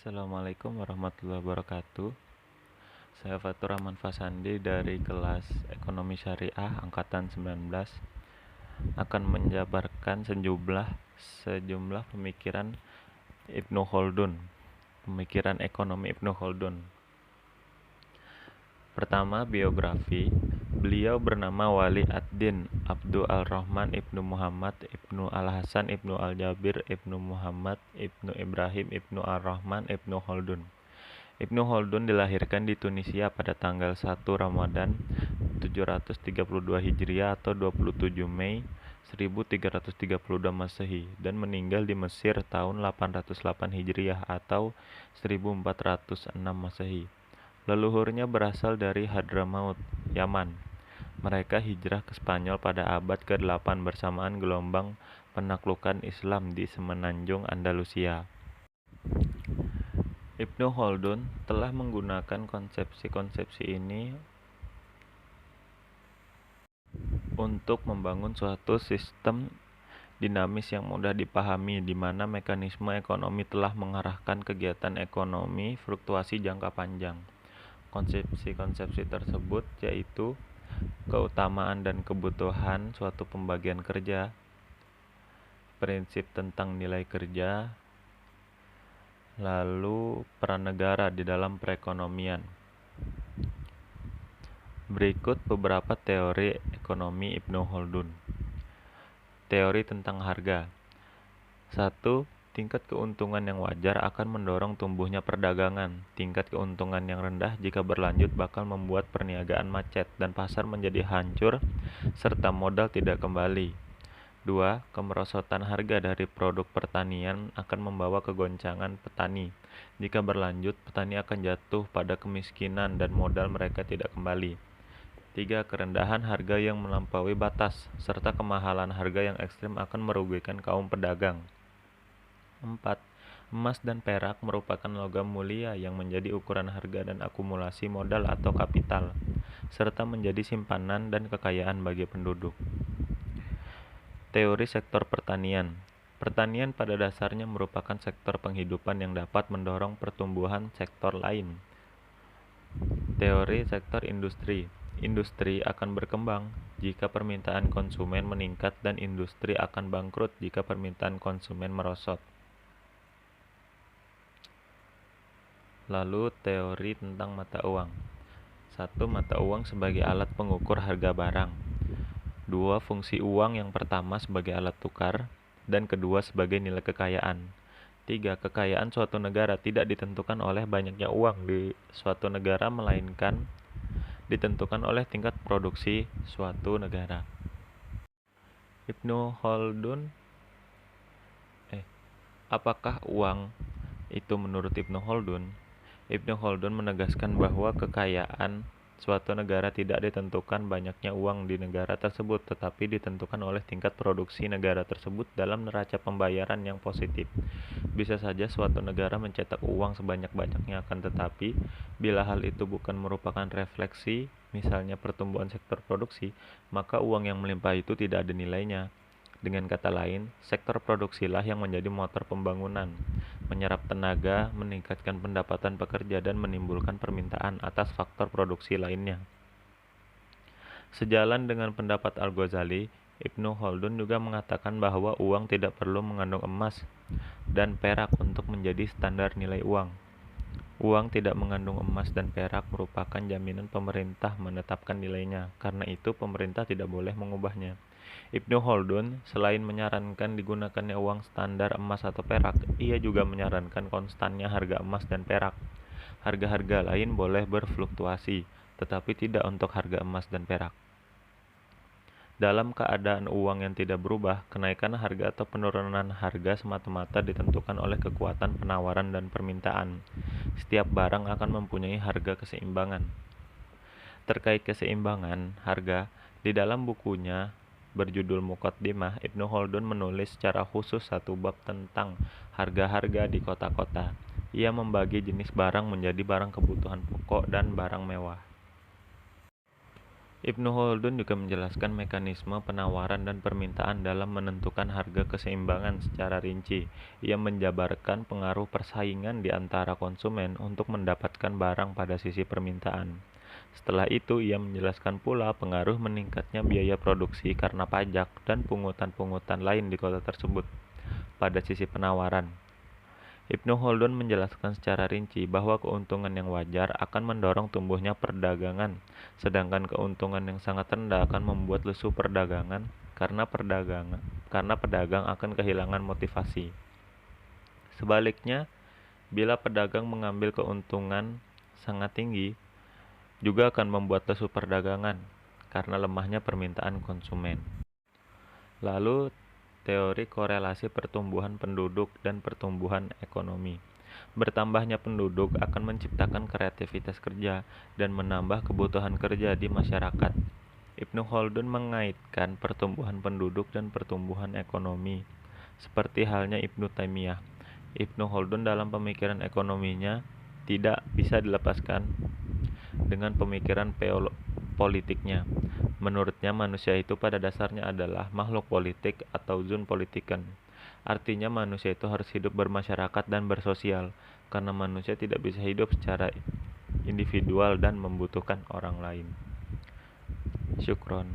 Assalamualaikum warahmatullahi wabarakatuh. Saya Fatur Rahman Fasandi dari kelas Ekonomi Syariah Angkatan 19 akan menjabarkan sejumlah pemikiran Ibnu Khaldun, pemikiran ekonomi Ibnu Khaldun. Pertama, biografi. Beliau bernama Wali ad-Din Abdu al-Rahman Ibnu Muhammad Ibnu al-Hasan Ibnu al-Jabir Ibnu Muhammad Ibnu Ibrahim Ibnu al-Rahman Ibnu Khaldun. Ibnu Khaldun dilahirkan di Tunisia pada tanggal 1 Ramadan 732 Hijriah atau 27 Mei 1332 Masehi dan meninggal di Mesir tahun 808 Hijriah atau 1406 Masehi. Leluhurnya berasal dari Hadramaut, Yaman. Mereka hijrah ke Spanyol pada abad ke-8 bersamaan gelombang penaklukan Islam di semenanjung Andalusia. Ibnu Khaldun telah menggunakan konsepsi-konsepsi ini untuk membangun suatu sistem dinamis yang mudah dipahami, di mana mekanisme ekonomi telah mengarahkan kegiatan ekonomi fluktuasi jangka panjang. Konsepsi-konsepsi tersebut yaitu keutamaan dan kebutuhan suatu pembagian kerja, prinsip tentang nilai kerja, lalu peran negara di dalam perekonomian. Berikut beberapa teori ekonomi Ibnu Khaldun. Teori tentang harga. 1. Tingkat keuntungan yang wajar akan mendorong tumbuhnya perdagangan. Tingkat keuntungan yang rendah jika berlanjut bakal membuat perniagaan macet dan pasar menjadi hancur serta modal tidak kembali. 2. Kemerosotan harga dari produk pertanian akan membawa kegoncangan petani. Jika berlanjut, petani akan jatuh pada kemiskinan dan modal mereka tidak kembali. 3. Kerendahan harga yang melampaui batas, serta kemahalan harga yang ekstrim akan merugikan kaum pedagang. 4. Emas dan perak merupakan logam mulia yang menjadi ukuran harga dan akumulasi modal atau kapital, serta menjadi simpanan dan kekayaan bagi penduduk. Teori sektor pertanian. Pertanian pada dasarnya merupakan sektor penghidupan yang dapat mendorong pertumbuhan sektor lain. Teori sektor industri. Industri akan berkembang jika permintaan konsumen meningkat dan industri akan bangkrut jika permintaan konsumen merosot. Lalu teori tentang mata uang. 1. Mata uang sebagai alat pengukur harga barang. 2. Fungsi uang yang pertama sebagai alat tukar dan kedua sebagai nilai kekayaan. 3. Kekayaan suatu negara tidak ditentukan oleh banyaknya uang di suatu negara melainkan ditentukan oleh tingkat produksi suatu negara. Ibnu Khaldun Apakah uang itu menurut Ibnu Khaldun? Ibnu Khaldun menegaskan bahwa kekayaan suatu negara tidak ditentukan banyaknya uang di negara tersebut, tetapi ditentukan oleh tingkat produksi negara tersebut dalam neraca pembayaran yang positif. Bisa saja suatu negara mencetak uang sebanyak-banyaknya, akan tetapi bila hal itu bukan merupakan refleksi, misalnya pertumbuhan sektor produksi, maka uang yang melimpah itu tidak ada nilainya. Dengan kata lain, sektor produksilah yang menjadi motor pembangunan, menyerap tenaga, meningkatkan pendapatan pekerja, dan menimbulkan permintaan atas faktor produksi lainnya. Sejalan dengan pendapat Al-Ghazali, Ibnu Khaldun juga mengatakan bahwa uang tidak perlu mengandung emas dan perak untuk menjadi standar nilai uang. Uang tidak mengandung emas dan perak merupakan jaminan pemerintah menetapkan nilainya, karena itu pemerintah tidak boleh mengubahnya. Ibnu Khaldun selain menyarankan digunakannya uang standar emas atau perak, ia juga menyarankan konstannya harga emas dan perak. Harga-harga lain boleh berfluktuasi, tetapi tidak untuk harga emas dan perak. Dalam keadaan uang yang tidak berubah, kenaikan harga atau penurunan harga semata-mata ditentukan oleh kekuatan penawaran dan permintaan. Setiap barang akan mempunyai harga keseimbangan. Terkait keseimbangan harga, di dalam bukunya berjudul Muqaddimah, Ibnu Khaldun menulis secara khusus satu bab tentang harga-harga di kota-kota. Ia membagi jenis barang menjadi barang kebutuhan pokok dan barang mewah. Ibnu Khaldun juga menjelaskan mekanisme penawaran dan permintaan dalam menentukan harga keseimbangan secara rinci. Ia menjabarkan pengaruh persaingan di antara konsumen untuk mendapatkan barang pada sisi permintaan. Setelah itu, ia menjelaskan pula pengaruh meningkatnya biaya produksi karena pajak dan pungutan-pungutan lain di kota tersebut pada sisi penawaran. Ibnu Khaldun menjelaskan secara rinci bahwa keuntungan yang wajar akan mendorong tumbuhnya perdagangan, sedangkan keuntungan yang sangat rendah akan membuat lesu perdagangan karena pedagang akan kehilangan motivasi. Sebaliknya, bila pedagang mengambil keuntungan sangat tinggi, juga akan membuat lesu perdagangan karena lemahnya permintaan konsumen. Lalu, teori korelasi pertumbuhan penduduk dan pertumbuhan ekonomi. Bertambahnya penduduk akan menciptakan kreativitas kerja dan menambah kebutuhan kerja di masyarakat. Ibnu Khaldun mengaitkan pertumbuhan penduduk dan pertumbuhan ekonomi, seperti halnya Ibnu Taimiyah. Ibnu Khaldun dalam pemikiran ekonominya tidak bisa dilepaskan dengan pemikiran politiknya. Menurutnya, manusia itu pada dasarnya adalah makhluk politik atau zon politiken. Artinya manusia itu harus hidup bermasyarakat dan bersosial, karena manusia tidak bisa hidup secara individual dan membutuhkan orang lain. Syukron.